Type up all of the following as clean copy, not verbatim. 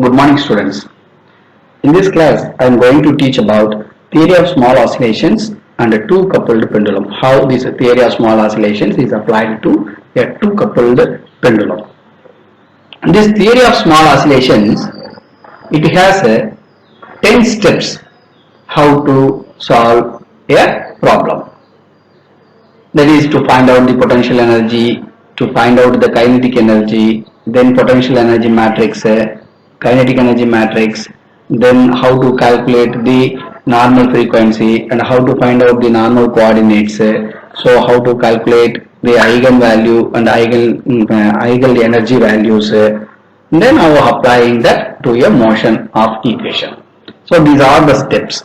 Good morning students. In this class I am going to teach about theory of small oscillations and a two coupled pendulum. How this theory of small oscillations is applied to a two coupled pendulum. This theory of small oscillations, it has 10 steps how to solve a problem. That is to find out the potential energy, to find out the kinetic energy, then potential energy matrix, kinetic energy matrix, then how to calculate the normal frequency and how to find out the normal coordinates. So how to calculate the eigenvalue and eigen energy values. Then how applying that to a motion of equation. So these are the steps.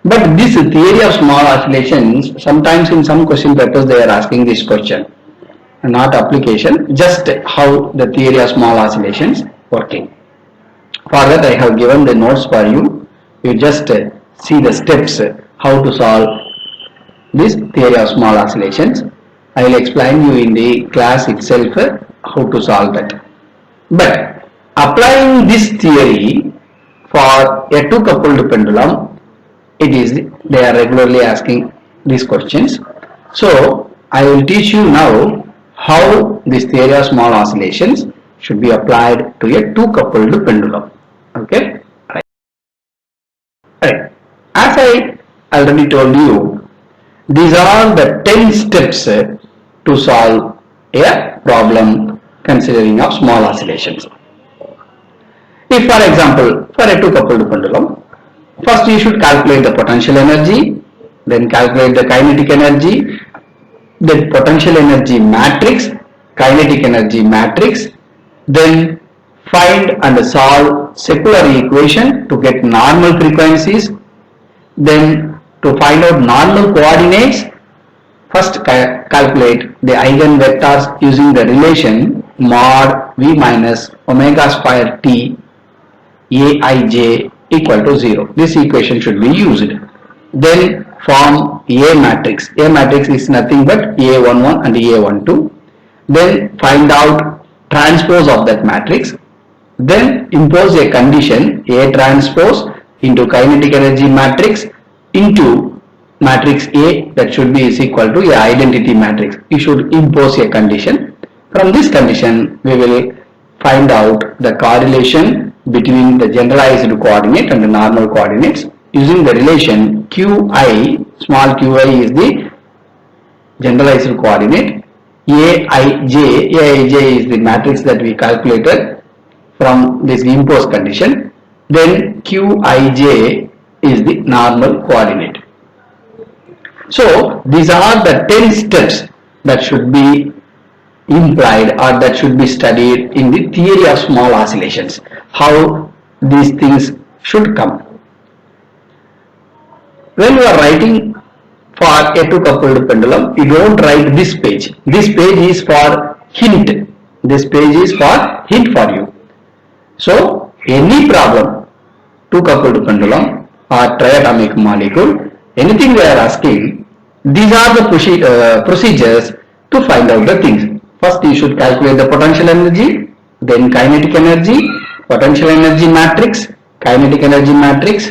But this theory of small oscillations, sometimes in some question papers they are asking this question, not application, just how the theory of small oscillations working. For that I have given the notes for you. You just see the steps how to solve this theory of small oscillations. I will explain you in the class itself how to solve that. But applying this theory for a two coupled pendulum, they are regularly asking these questions. So I will teach you now how this theory of small oscillations should be applied to a two coupled pendulum. Okay, right. As I already told you, these are the 10 steps to solve a problem considering of small oscillations. If for example, for a two coupled pendulum, first you should calculate the potential energy, then calculate the kinetic energy, then potential energy matrix, kinetic energy matrix, then find and solve secular equation to get normal frequencies, then to find out normal coordinates, first calculate the eigenvectors using the relation mod v minus omega square t aij equal to 0. This equation should be used. Then form A matrix. A matrix is nothing but A11 and A12. Then find out transpose of that matrix. Then impose a condition A transpose into kinetic energy matrix into matrix A, that should be is equal to a identity matrix. You should impose a condition. From this condition we will find out the correlation between the generalized coordinate and the normal coordinates using the relation qi, small qi is the generalized coordinate, aij is the matrix that we calculated from this imposed condition, then qij is the normal coordinate. So these are the 10 steps that should be implied or that should be studied in the theory of small oscillations, how these things should come. When you are writing for a two coupled pendulum, you don't write this page. This page is for hint. This page is for hint for you. So any problem, two coupled pendulum or triatomic molecule, anything we are asking, these are the procedures to find out the things. First you should calculate the potential energy, then kinetic energy, potential energy matrix, kinetic energy matrix,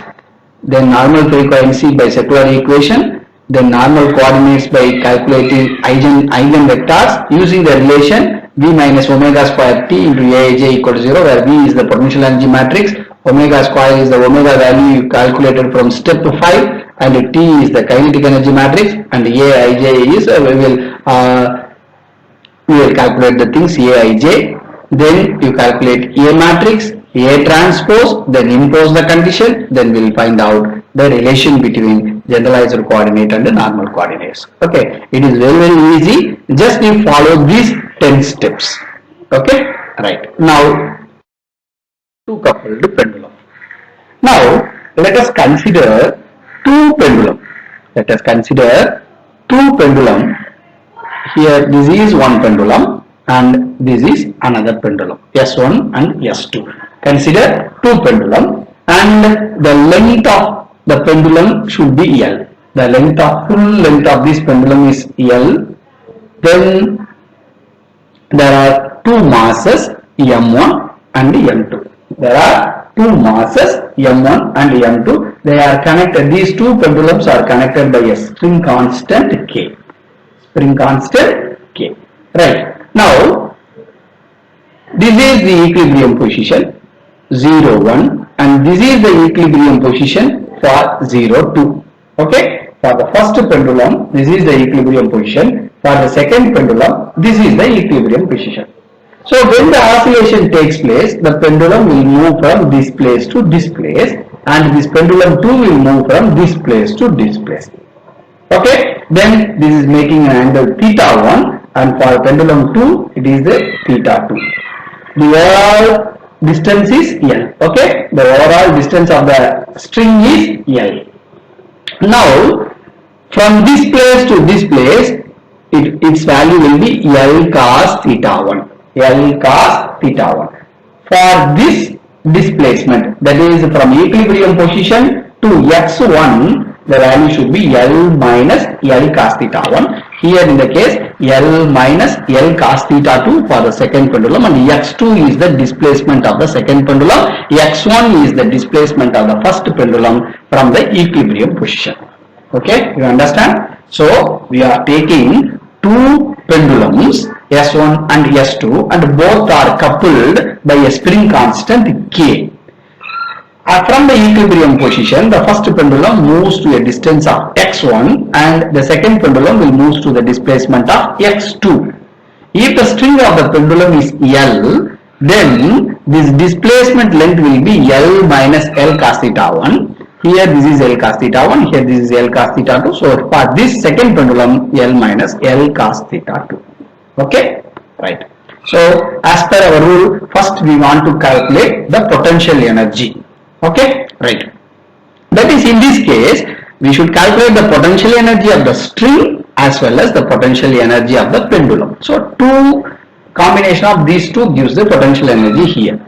then normal frequency by secular equation, then normal coordinates by calculating eigenvectors using the relation v minus omega square t into aij equal to 0, where v is the potential energy matrix, omega square is the omega value you calculated from step 5, and t is the kinetic energy matrix, and aij is we will calculate the things aij, then you calculate A matrix, A transpose, then impose the condition, then we will find out the relation between generalized coordinate and the normal coordinates. Okay, it is very easy, just you follow these 10 steps. Okay, right. Now two coupled pendulum. Now let us consider two pendulum. Let us consider two pendulum. Here this is one pendulum and this is another pendulum, S1 and S2. Consider two pendulum and the length of the pendulum should be L. The full length of this pendulum is L. Then there are two masses M1 and M2. There are two masses M1 and M2. They are connected. These two pendulums are connected by a spring constant K. Spring constant K. Right. Now, this is the equilibrium position 0, 1 and this is the equilibrium position for 0, 2. Okay. For the first pendulum, this is the equilibrium position. For the second pendulum, this is the equilibrium position. So when the oscillation takes place, the pendulum will move from this place to this place and this pendulum too will move from this place to this place. Okay, then this is making an angle theta 1 and for pendulum 2 it is the theta 2. The overall distance is L. Okay, the overall distance of the string is L. Now from this place to this place, its value will be L cos theta 1. L cos theta 1. For this displacement, that is from equilibrium position to x1, the value should be L minus L cos theta 1. Here in the case, L minus L cos theta 2 for the second pendulum, and x2 is the displacement of the second pendulum, x1 is the displacement of the first pendulum from the equilibrium position. Okay, you understand? So we are taking two pendulums S1 and S2 and both are coupled by a spring constant K. From the equilibrium position, the first pendulum moves to a distance of x1 and the second pendulum will move to the displacement of x2. If the string of the pendulum is L, then this displacement length will be L minus L cos theta 1. Here this is L cos theta 1, here this is L cos theta 2. So for this second pendulum, L minus L cos theta 2. Okay, right. So as per our rule, first we want to calculate the potential energy. Okay, right. That is, in this case, we should calculate the potential energy of the string as well as the potential energy of the pendulum. So combination of these two gives the potential energy here.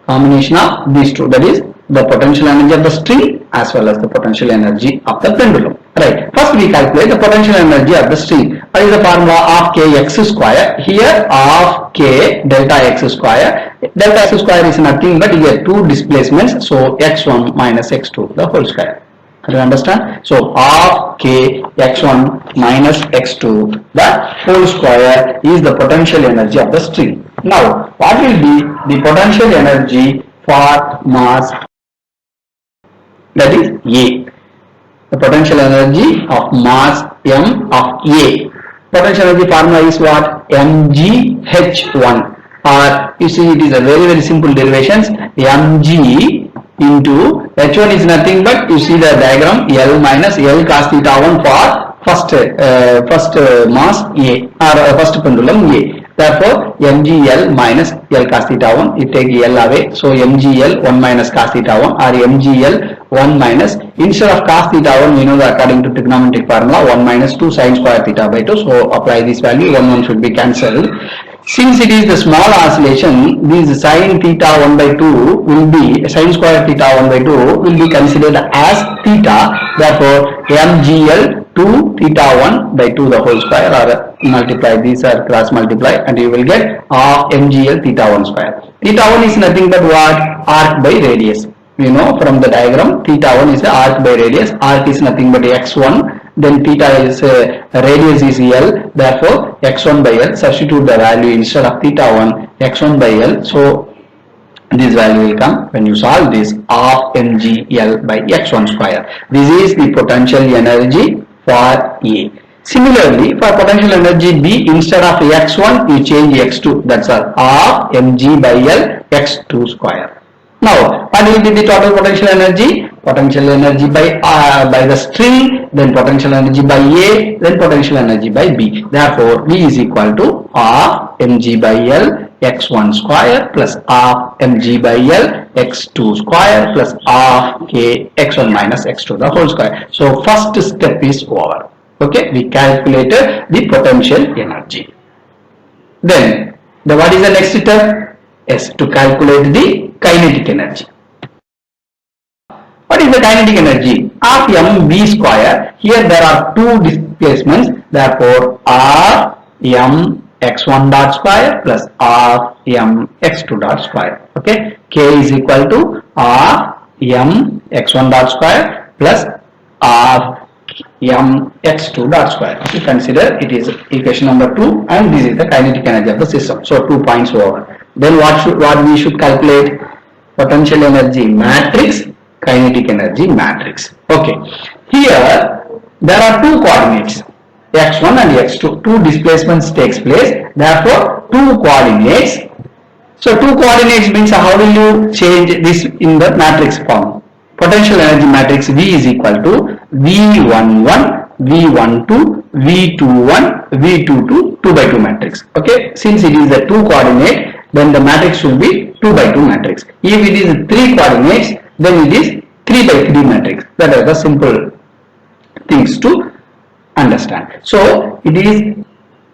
Combination of these two, that is the potential energy of the string as well as the potential energy of the pendulum. Right. First we calculate the potential energy of the string. What is the formula of kx square? Here of k delta x square. Delta x square is nothing but here two displacements. So x1 minus x2 the whole square. Do you understand? So of k x1 minus x2 the whole square is the potential energy of the string. Now what will be the potential energy for mass, that is A? The potential energy of mass M of A. Potential energy formula is what? mgh1, or you see it is a very simple derivations. mg into h1 is nothing but, you see the diagram, L minus L cos theta 1 for first mass A or first pendulum A. Therefore mgl minus L cos theta 1, you take L away, so mgl 1 minus cos theta 1 or mgl 1 minus, instead of cos theta 1 we know that according to trigonometric formula 1 minus 2 sin square theta by 2, so apply this value, 1 should be cancelled. Since it is the small oscillation, this sin theta 1 by 2 will be, sin square theta 1 by 2 will be considered as theta. Therefore mgl 2 theta 1 by 2 the whole square, or multiply these or cross multiply and you will get of mgl theta 1 square. Theta 1 is nothing but what? Arc by radius. You know from the diagram, theta 1 is the arc by radius. Arc is nothing but x1, then theta is radius is L, therefore x1 by L, substitute the value instead of theta 1, x1 by L, so this value will come when you solve this of mgl by x1 square. This is the potential energy for A. Similarly, for potential energy B, instead of x1 you change x2, that's all, of mg by L x2 square. Now what will be the total potential energy? Potential energy by the string, then potential energy by A, then potential energy by B. Therefore V is equal to of mg by L x1 square plus of mg by L x2 square plus of k x1 minus x2 the whole square. So first step is over. Okay, we calculated the potential energy. Then what is the next step? Yes, to calculate the kinetic energy. What is the kinetic energy? Of mv square. Here there are two displacements, therefore r m x1 dot square plus half m x2 dot square. Okay, k is equal to half m x1 dot square plus half m x2 dot square. You consider it is equation number 2, and this is the kinetic energy of the system. So 2 points over. Then what we should calculate? Potential energy matrix, kinetic energy matrix. Okay, here there are two coordinates, x1 and x2. Two displacements takes place. Therefore, two coordinates. So two coordinates means how will you change this in the matrix form? Potential energy matrix V is equal to V11, V12, V21, V22, 2 by 2 matrix. Okay, since it is a two coordinate, then the matrix should be 2 by 2 matrix. If it is 3 coordinates, then it is 3 by 3 matrix. That are the simple things to understand. So it is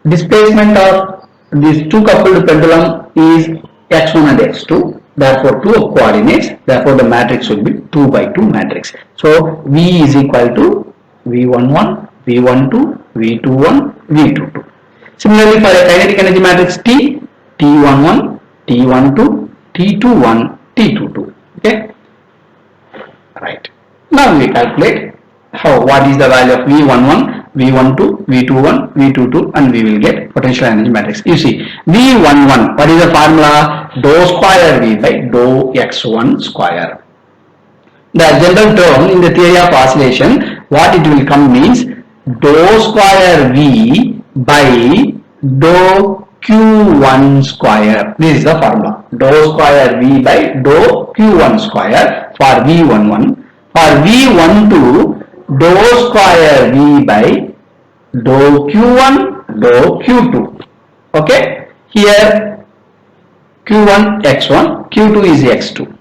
displacement of this two coupled pendulum is x1 and x2. Therefore, two coordinates. Therefore, the matrix should be 2 by 2 matrix. So V is equal to V11, V12, V21, V22. Similarly, for a kinetic energy matrix T, T11, T12, T21, T22. Okay. Right. Now we calculate what is the value of V11, V12, V21, V22, and we will get potential energy matrix. You see, V11, what is the formula? Dou square V by dou x1 square. The general term in the theory of oscillation, what it will come means dou square V by dou q1 square. This is the formula. Dou square V by dou q1 square for V11. For V12, dou square V by dou q1 dou q2. Okay, here q1 x1, q2 is x2.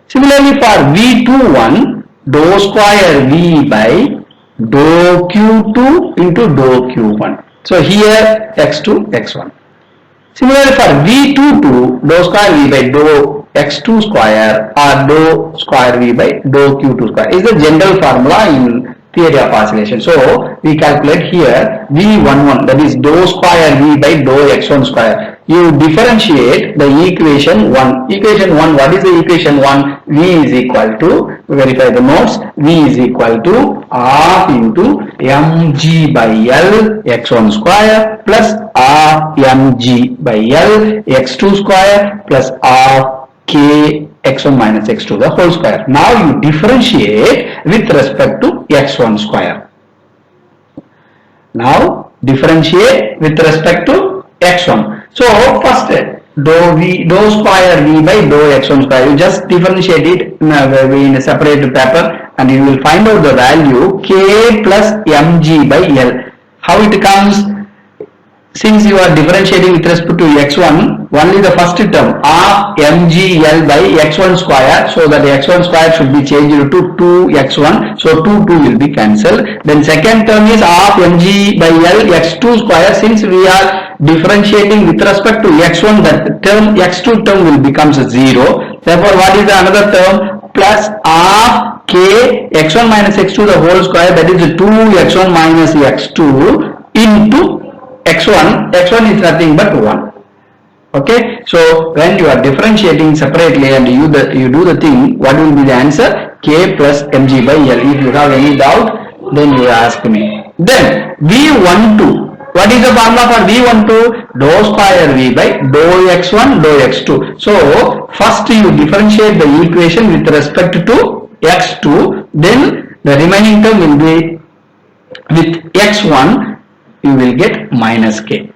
Similarly, for V21, dou square V by dou q2 into dou q1. So here x2 x1. Similarly, for V22, dou square V by dou x2 square or dou square V by dou q2 square is the general formula in theory of oscillation. So we calculate here V11, that is dou square V by dou x1 square. You differentiate the equation 1. Equation 1, what is the equation 1? V is equal to, verify the notes, V is equal to half into mg by L x1 square plus half mg by L x2 square plus half k x1 minus x2 the whole square. Now you differentiate with respect to x1 square. Now differentiate with respect to x1. So first dou square V by dou x1 square. You just differentiate it in a separate paper and you will find out the value k plus mg by L. How it comes? Since you are differentiating with respect to x1, only the first term half mgl by x1 square, so that x1 square should be changed to 2x1, so 2 will be cancelled. Then second term is half mg by L x2 square. Since we are differentiating with respect to x1, that term x2 term will becomes 0. Therefore, what is the another term? Plus half k x1 minus x2 the whole square, that is 2x1 minus x2 into x1 is nothing but 1. Okay, so when you are differentiating separately and you do the thing, what will be the answer? K plus mg by L. If you have any doubt, then you ask me. Then V12, what is the formula for V12? Dou square V by dou x1 dou x2. So first you differentiate the equation with respect to x2, then the remaining term will be with x1, you will get minus k.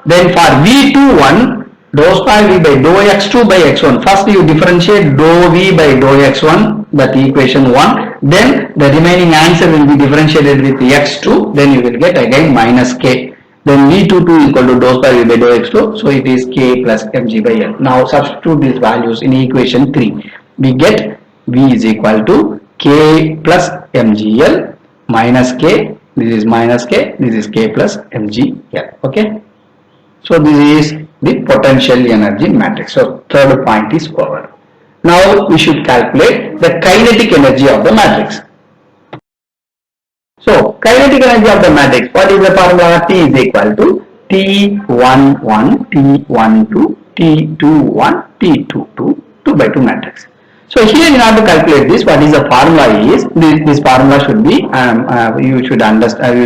Then for V21, dou square V by dou x2 by x1. First you differentiate dou V by dou x1, that equation 1. Then the remaining answer will be differentiated with x2. Then you will get again minus k. Then V22 equal to dou square V by dou x2. So it is k plus mg by L. Now substitute these values in equation 3. We get V is equal to k plus mgl minus k. This is minus k, this is k plus mg L. Okay. So this is the potential energy matrix. So third point is over. Now we should calculate the kinetic energy of the matrix. So kinetic energy of the matrix, what is the formula? T is equal to T11, T12, T21, T22, 2 by 2 matrix. So here in order to calculate this, what is the formula is, this formula should be, you should understand,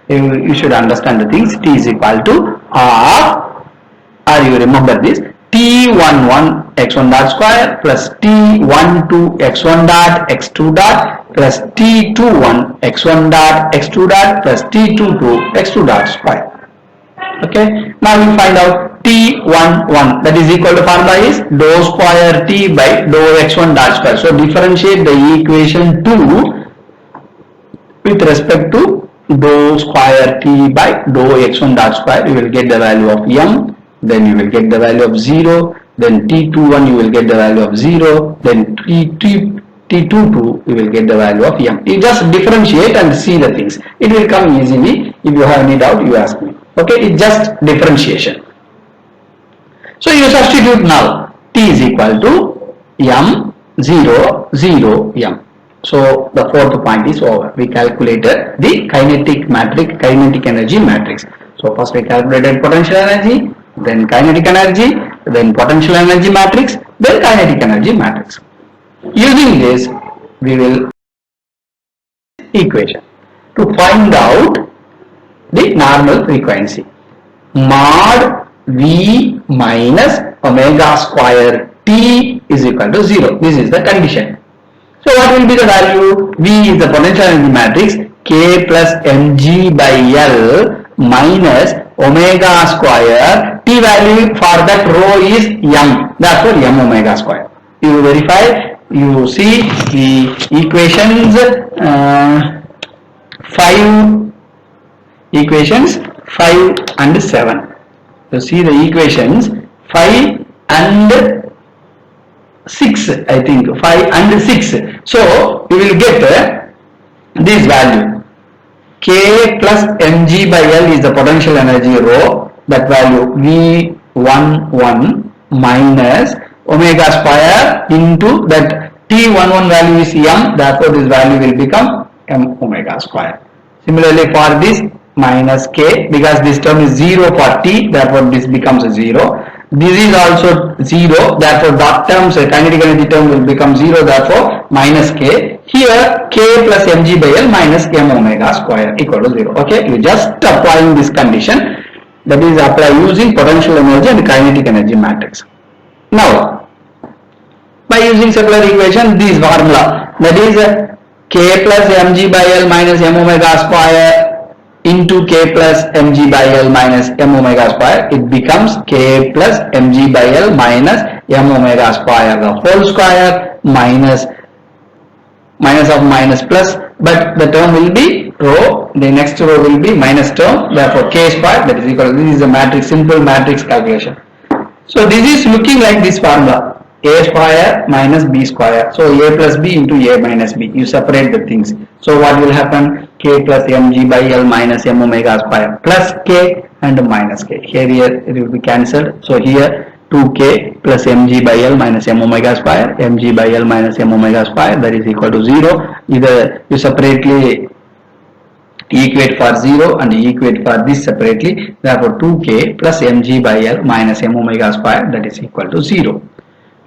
you should understand the things. T is equal to R, or you remember this, T11 x1 dot square plus T12 x1 dot x2 dot plus T21 x1 dot x2 dot plus T22 x2 dot square. Okay, now we find out T11, that is equal to, formula is dou square T by dou x1 dot square. So differentiate the equation 2 with respect to dou square T by dou x1 dot square. You will get the value of m, then you will get the value of 0, then T21 you will get the value of 0, then T22 you will get the value of m. You just differentiate and see the things. It will come easily. If you have any doubt, you ask me. Okay, it's just differentiation. So you substitute now. T is equal to m 0 0 m. So the fourth point is over. We calculated the kinetic energy matrix. So first we calculated potential energy, then kinetic energy, then potential energy matrix, then kinetic energy matrix. Using this, we will equation to find out the normal frequency. Mod V minus omega square T is equal to 0. This is the condition. So what will be the value? V is the potential energy matrix, K plus mg by L minus omega square. T value for that rho is m. Therefore m omega square. You verify. You see the equations 5 and 7. You see the equations 5 and 6, I think 5 and 6. So you will get this value. K plus mg by L is the potential energy rho. That value V11 minus omega square into that T11 value is m. Therefore this value will become m omega square. Similarly for this, minus k, because this term is 0 for T, therefore this becomes a 0. This is also 0, therefore dot terms, kinetic energy term will become 0, therefore minus k. Here k plus mg by L minus m omega square equal to 0. Okay, you just applying this condition, that is apply using potential energy and kinetic energy matrix. Now by using similar equation, this formula, that is k plus mg by L minus m omega square into k plus mg by L minus m omega square, it becomes k plus mg by L minus m omega square, the whole square minus of minus plus, but the term will be rho, the next row will be minus term, therefore k square, that is equal to, this is a matrix, simple matrix calculation. So this is looking like this formula, a square minus b square. So a plus b into a minus b. You separate the things. So what will happen? K plus mg by L minus m omega square plus k and minus k. Here it will be cancelled. So here 2k plus mg by L minus m omega square, mg by L minus m omega square, that is equal to 0. Either you separately equate for 0 and equate for this separately. Therefore 2k plus mg by L minus m omega square, that is equal to 0.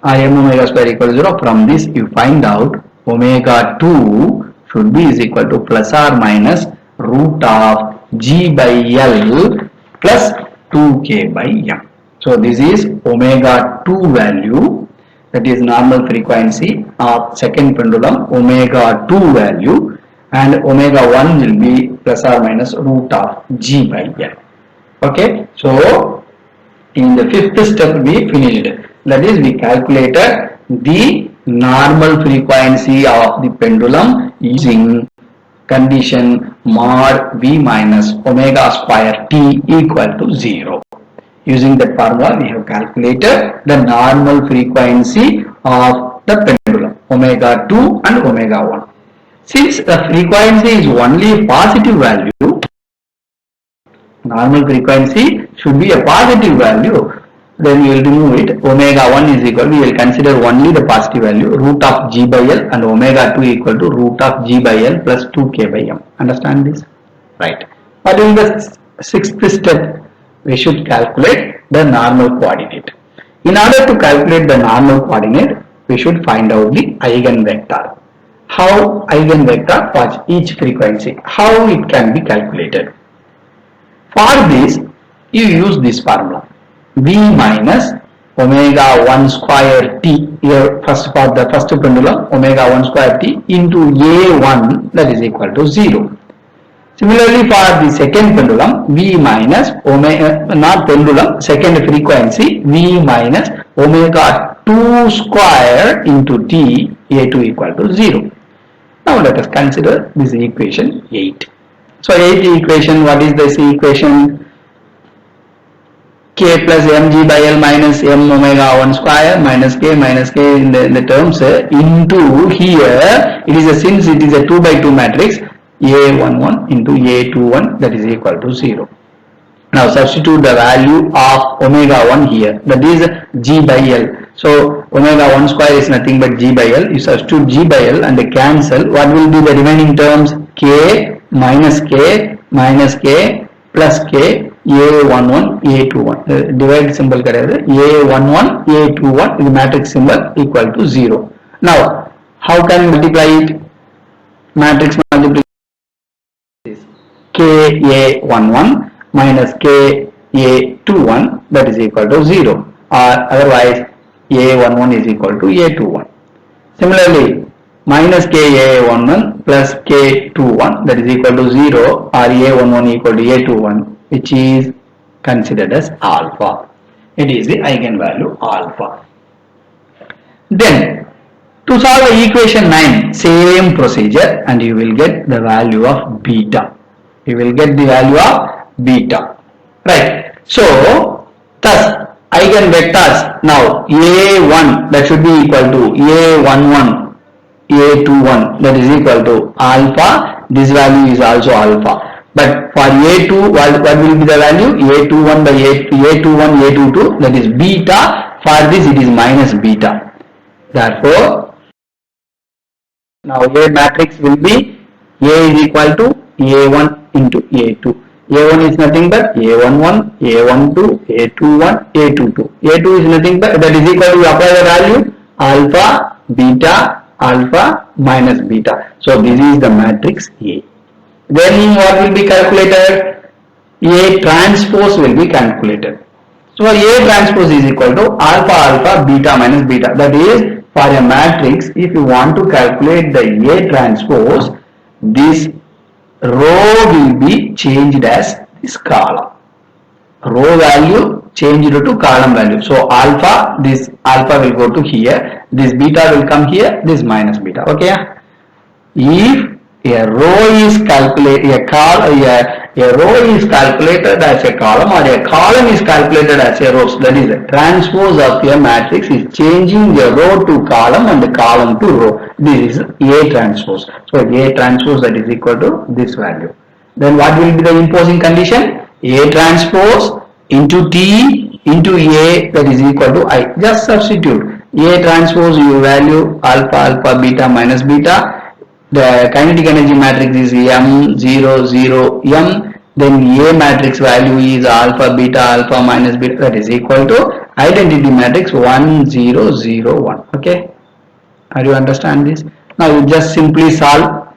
M omega square equal to 0. From this you find out omega 2 should be is equal to plus or minus root of g by L plus 2k by m. So this is omega 2 value, that is normal frequency of second pendulum, omega 2 value, and omega 1 will be plus or minus root of g by L. Okay, so in the fifth step we finished. That is, we calculated the normal frequency of the pendulum using condition mod V minus omega square T equal to 0. Using that formula, we have calculated the normal frequency of the pendulum, omega 2 and omega 1. Since the frequency is only positive value, normal frequency should be a positive value, then we will remove it. Omega 1 is equal, we will consider only the positive value, root of g by L, and omega 2 equal to root of g by L plus 2k by m. Understand this? Right. What is the sixth step? we should calculate the normal coordinate. In order to calculate the normal coordinate, we should find out the eigenvector. How eigenvector for each frequency, how it can be calculated. For this, you use this formula. V minus omega 1 square t, here first for the first pendulum, omega 1 square t into A1, that is equal to 0. Similarly, for the second pendulum, V minus omega, not pendulum, second frequency, V minus omega 2 square into t, A2 equal to 0. Now let us consider this equation 8. So 8th equation, what is this equation? K plus mg by L minus m omega 1 square minus k in the terms into here, it is a, since it is a 2 by 2 matrix, A11 into A21, that is equal to 0. Now substitute the value of omega 1 here, that is g by L. So omega 1 square is nothing but g by L. You substitute g by L and cancel. What will be the remaining terms? K minus k plus k, A11 A21. Divide symbol करेंगे, A11 A21 is matrix symbol equal to 0. Now how can you multiply it? Matrix multiplication is KA11 minus KA21, that is equal to 0, or otherwise A11 is equal to A21. Similarly, minus KA11 plus K21, that is equal to 0, or A11 equal to A21, which is considered as alpha. It is the eigenvalue alpha. Then to solve equation 9, same procedure, and you will get the value of beta. You will get the value of beta. Right. So, thus, eigenvectors, now A1, that should be equal to A11, A21, that is equal to alpha. This value is also alpha. But for A2, what will be the value? A21 by A21, A22, that is beta. For this, it is minus beta. Therefore, now A matrix will be A is equal to A1 into A2. A1 is nothing but A11, A12, A21, A22. A2 is nothing but, that is equal to, apply the value alpha, beta, alpha minus beta. So this is the matrix A. Then what will be calculated? A transpose will be calculated. So A transpose is equal to alpha alpha beta minus beta. That is, for a matrix, if you want to calculate the A transpose, this row will be changed as this column. Row value changed to column value. So alpha, this alpha will go to here, this beta will come here, this minus beta. Okay. If a row is calculated, a row is calculated as a column, or a column is calculated as a row, so that is a transpose of a matrix is changing the row to column and the column to row. This is A transpose. So A transpose, that is equal to this value. Then what will be the imposing condition? A transpose into T into A, that is equal to I. Just substitute A transpose, you value alpha alpha beta minus beta. The kinetic energy matrix is M 0 0 M. Then A matrix value is alpha beta alpha minus beta, that is equal to identity matrix 1 0 0 1. Okay. Are you understand this? Now you just simply solve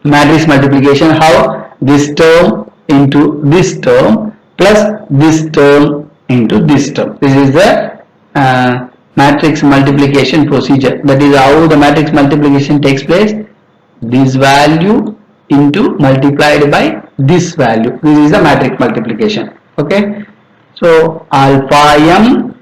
matrix multiplication. How? This term into this term plus this term into this term. This is the matrix multiplication procedure. That is how the matrix multiplication takes place. This value into multiplied by this value. This is the matrix multiplication. Okay. So alpha m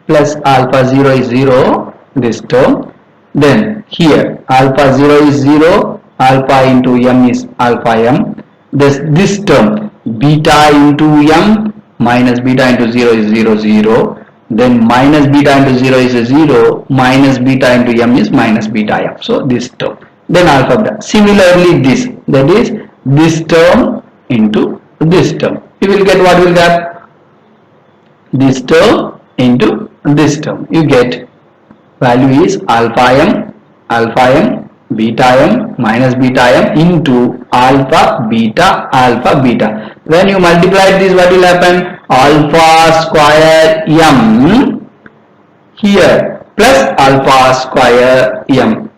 plus alpha 0 is 0, this term. Then here alpha 0 is 0, alpha into m is alpha m. This term beta into m minus beta into 0 is 0 0. Then minus beta into 0 is 0, minus beta into m is minus beta m. So this term. Then alpha beta. Similarly this, that is this term into this term. You will get, what will get? This term into this term. You get value is alpha m beta m minus beta m into alpha beta alpha beta. When you multiply this, what will happen? Alpha square m here plus alpha square m.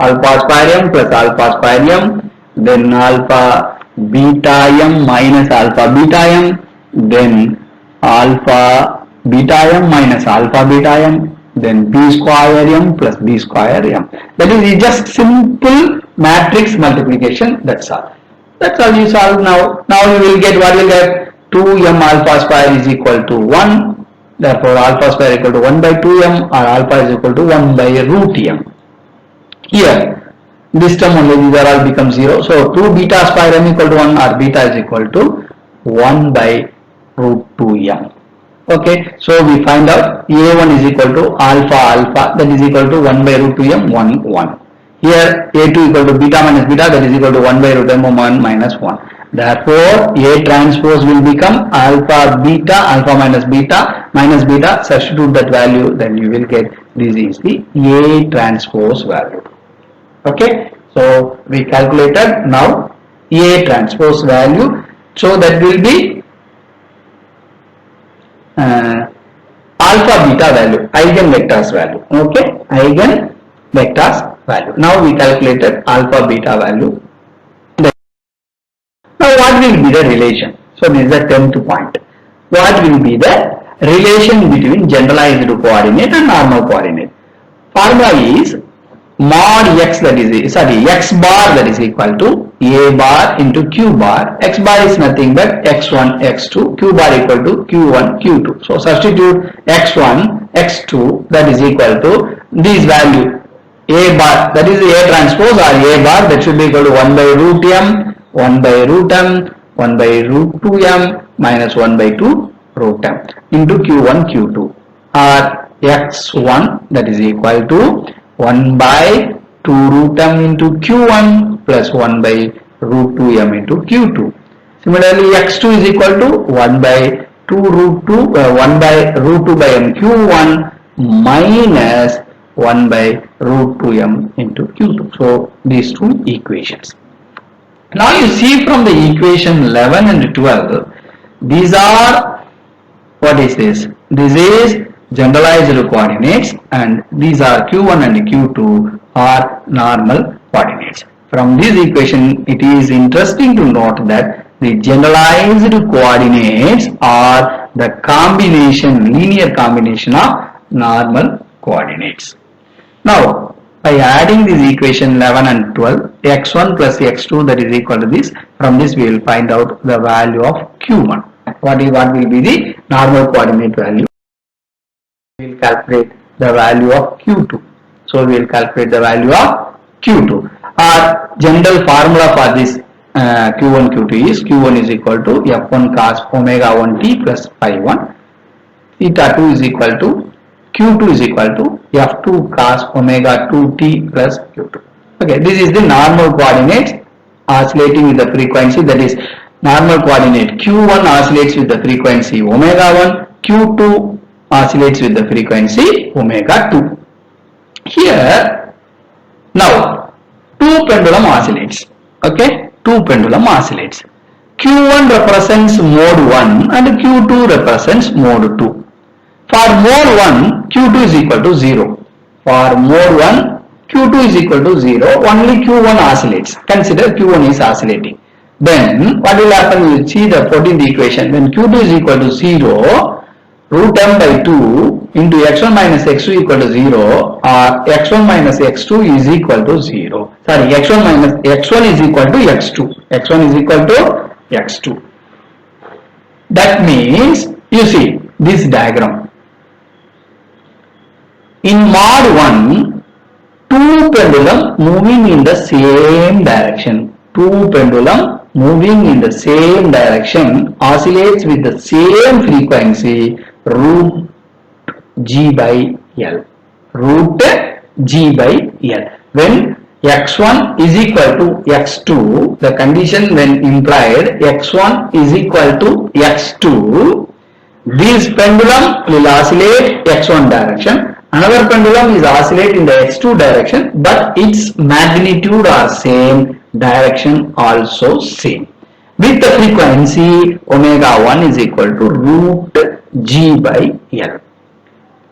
Alpha square m plus alpha square m, then alpha beta m minus alpha beta m, then alpha beta m minus alpha beta m, then b square m plus b square m. That is just simple matrix multiplication. That's all. That's all you solve now. Now you will get, what will get? 2m alpha square is equal to 1. Therefore alpha square equal to 1 by 2m, or alpha is equal to 1 by root m. Here this term only, these are all become 0. So 2 beta square m equal to 1, or beta is equal to 1 by root 2m. Okay, so we find out a1 is equal to alpha alpha, that is equal to 1 by root 2m 1 1. Here a2 equal to beta minus beta, that is equal to 1 by root m 1 minus 1. Therefore A transpose will become alpha minus beta, substitute that value, then you will get, this is the A transpose value. Okay, so we calculated now A transpose value, so that will be alpha beta value, eigenvectors value. Okay, eigenvectors value. Now we calculated alpha beta value. Now what will be the relation? So this is the 10th point. What will be the relation between generalized coordinate and normal coordinate? Formula is mod x, that is x bar, that is equal to a bar into q bar. X bar is nothing but x1 x2, q bar equal to q1 q2. So substitute x1 x2, that is equal to this value a bar, that is a transpose, or a bar, that should be equal to 1 by root m 1 by root m 1 by root 2m minus 1 by 2 root m into q1 q2, or x1, that is equal to 1 by 2 root m into q1 plus 1 by root 2m into q2. Similarly x2 is equal to 1 by 2 root 2 1 by root 2 by m q1 minus 1 by root 2m into q2. So these two equations. Now you see from the equation 11 and 12, these are, what is this? This is generalized coordinates, and these are q1 and q2 are normal coordinates. From this equation, it is interesting to note that the generalized coordinates are the combination, linear combination of normal coordinates. Now, by adding this equation 11 and 12, x1 plus x2, that is equal to this. From this we will find out the value of q1. What will be the normal coordinate value? We will calculate the value of q2. So we will calculate the value of q2. Our general formula for this q1 q2 is q1 is equal to f1 cos omega 1 t plus phi 1. Theta 2 is equal to q2 is equal to f2 cos omega 2t plus q2. Okay, this is the normal coordinates oscillating with the frequency, that is normal coordinate q1 oscillates with the frequency omega 1, q2 oscillates with the frequency omega 2. Here, now, two pendulum oscillates. Okay, two pendulum oscillates. q1 represents mode 1 and q2 represents mode 2. For mode 1, q2 is equal to 0. For mode 1, q2 is equal to 0. Only q1 oscillates. Consider q1 is oscillating. Then, what will happen? You will see the 14th equation. When q2 is equal to 0, root m by 2 into x1 minus x2 equal to 0, or x1 minus x2 is equal to 0. Sorry, x1 is equal to x2. x1 is equal to x2. That means, you see this diagram. In mod 1, two pendulum moving in the same direction. Two pendulum moving in the same direction oscillates with the same frequency root g by L. Root g by L. When x1 is equal to x2, the condition when implied x1 is equal to x2, this pendulum will oscillate x1 direction Another pendulum is oscillate in the x2 direction, but its magnitude are same, direction also same. With the frequency omega 1 is equal to root g by L.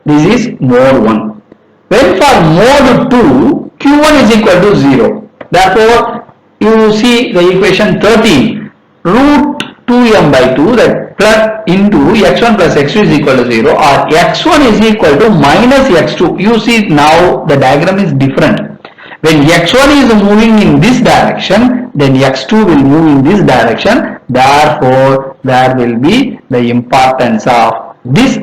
This is mode 1. When for mode 2, Q1 is equal to 0. Therefore, you see the equation 13, root 2m by 2, that plus into x1 plus x2 is equal to 0, or x1 is equal to minus x2. You see now the diagram is different. When x1 is moving in this direction, then x2 will move in this direction. Therefore, there will be the importance of this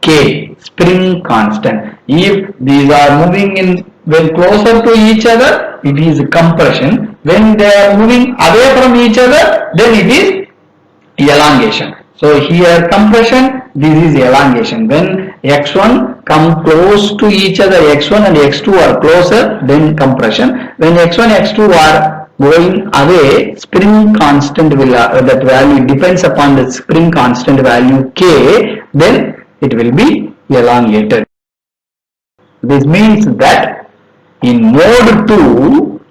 K, spring constant. If these are moving in when closer to each other, it is compression. When they are moving away from each other, then it is elongation. So here compression, this is elongation. When x1 come close to each other, x1 and x2 are closer, then compression. When x1 x2 are going away, spring constant will that value depends upon the spring constant value K, then it will be elongated. This means that in mode 2,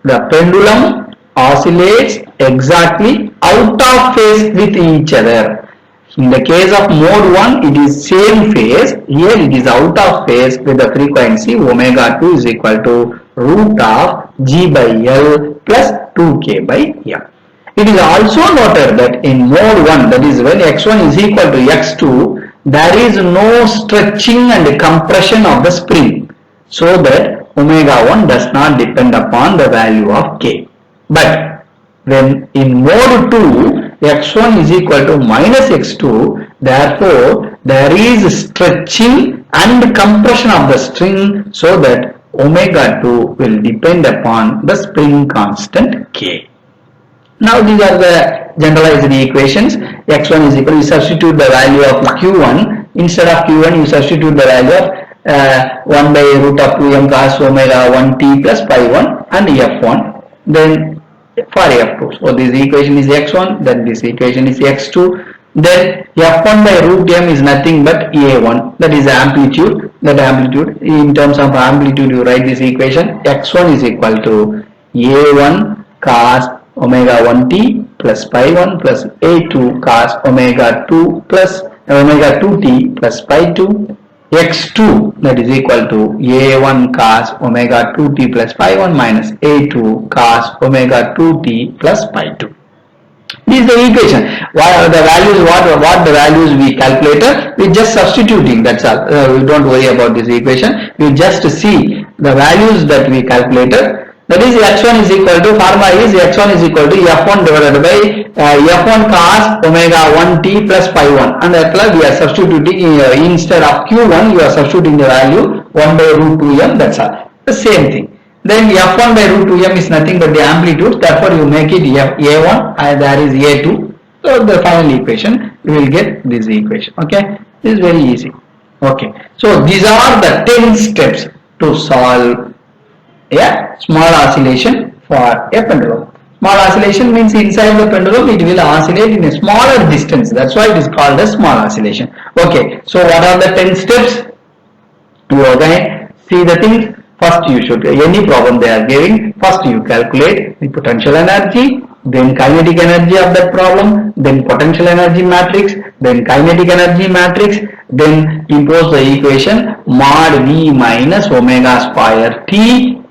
the pendulum oscillates exactly out of phase with each other. In the case of mode 1, it is same phase. Here it is out of phase with the frequency omega 2 is equal to root of g by L plus 2k by M. It is also noted that in mode 1, that is when x1 is equal to x2, there is no stretching and compression of the spring, so that omega 1 does not depend upon the value of k. But when in mode 2, x1 is equal to minus x2, therefore there is stretching and compression of the string, so that omega 2 will depend upon the spring constant k. Now these are the generalized equations. X1 is equal to, you substitute the value of Q1, instead of Q1 you substitute the value of 1 by root of 2m cos omega 1t plus pi 1 and F1, then for F2. So this equation is X1, then this equation is X2, then F1 by root m is nothing but A1, that is amplitude. That amplitude, in terms of amplitude you write this equation, X1 is equal to A1 cos omega 1t plus pi 1 plus A2 cos omega 2 plus omega 2t plus pi 2, x2 that is equal to A1 cos omega 2t plus pi 1 minus A2 cos omega 2t plus pi 2. This is the equation. What the values? What the values we calculated? We just substituting. That's all. We don't worry about this equation. We just see the values that we calculated. That is x1 is equal to, formula is x1 is equal to f1 divided by f1 cos omega 1t plus pi 1, and that we are substituting instead of q1 you are substituting the value 1 by root 2m, that's all. The same thing. Then f1 by root 2m is nothing but the amplitude, therefore you make it a1 and there is a2. So the final equation you will get this equation. Okay, this is very easy. Okay, so these are the 10 steps to solve a small oscillation for a pendulum. Small oscillation means inside the pendulum it will oscillate in a smaller distance. That's why it is called a small oscillation. Okay, so what are the 10 steps? You again see the things. First you should, any problem they are giving, first you calculate the potential energy, then kinetic energy of that problem, then potential energy matrix, then kinetic energy matrix, then impose the equation mod V minus omega square T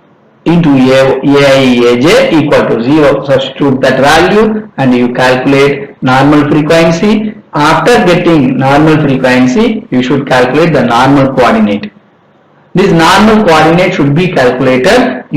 into Aij equal to 0. Substitute that value and you calculate normal frequency. After getting normal frequency, you should calculate the normal coordinate. This normal coordinate should be calculated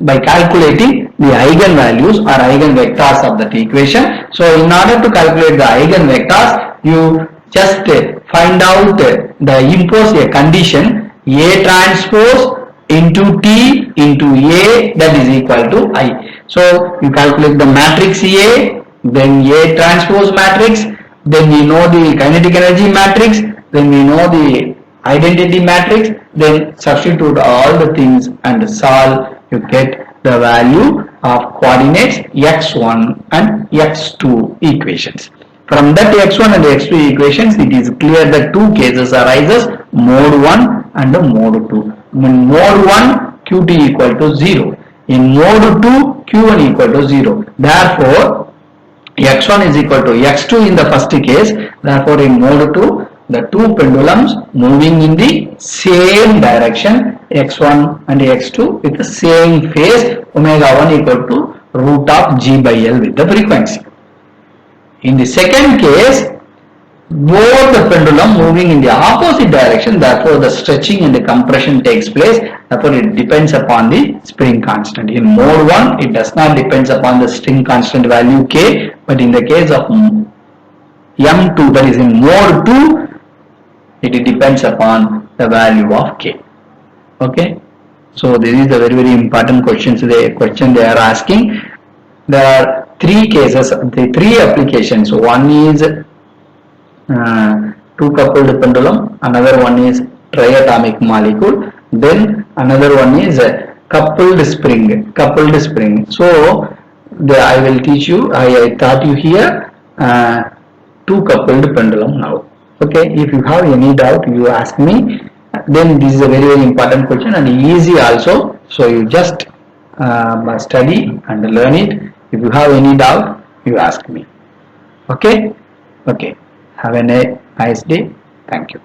by calculating the eigenvalues or eigenvectors of that equation. So in order to calculate the eigenvectors, you just find out impose a condition A transpose into T into A, that is equal to I. So you calculate the matrix A, then A transpose matrix, then we know the kinetic energy matrix, then we know the identity matrix, then substitute all the things and solve, you get the value of coordinates x1 and x2 equations. From that x1 and x2 equations, it is clear that two cases arises. mode 1 and mode 2. In mode 1 Q2 equal to 0. In mode 2 Q1 equal to 0. Therefore x1 is equal to x2 in the first case. Therefore in mode 2 the two pendulums moving in the same direction, x1 and x2 with the same phase, omega 1 equal to root of G by L with the frequency. In the second case, both the pendulum moving in the opposite direction, therefore the stretching and the compression takes place, therefore it depends upon the spring constant. In mode 1 it does not depends upon the spring constant value K, but in the case of M2, that is in mode 2, it depends upon the value of K. Okay, so this is the very important question they are asking. There are three cases, the three applications. One is two coupled pendulum, another one is triatomic molecule, then another one is coupled spring. So I will teach you, I taught you here two coupled pendulum now. Okay, if you have any doubt you ask me. Then this is a very important question and easy also, so you just study and learn it. If you have any doubt you ask me. Okay, have a nice day. Thank you.